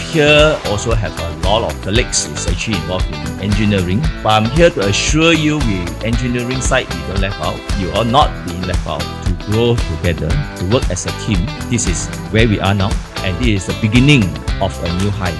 here also have a lot of colleagues is actually involved in engineering. But I'm here to assure you with engineering side, you don't left out. You are not being left out. To grow together, to work as a team. This is where we are now, and this is the beginning of a new height.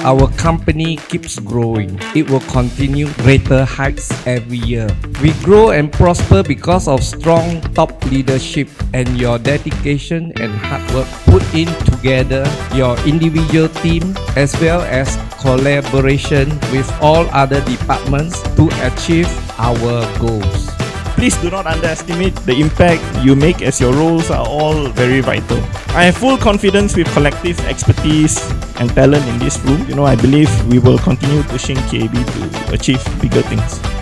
Our company keeps growing. It will continue greater heights every year. We grow and prosper because of strong top leadership and your dedication and hard work put in together your individual team as well as collaboration with all other departments to achieve our goals. Please do not underestimate the impact you make, as your roles are all very vital. I have full confidence with collective expertise and talent in this room. I believe we will continue pushing KAB to achieve bigger things.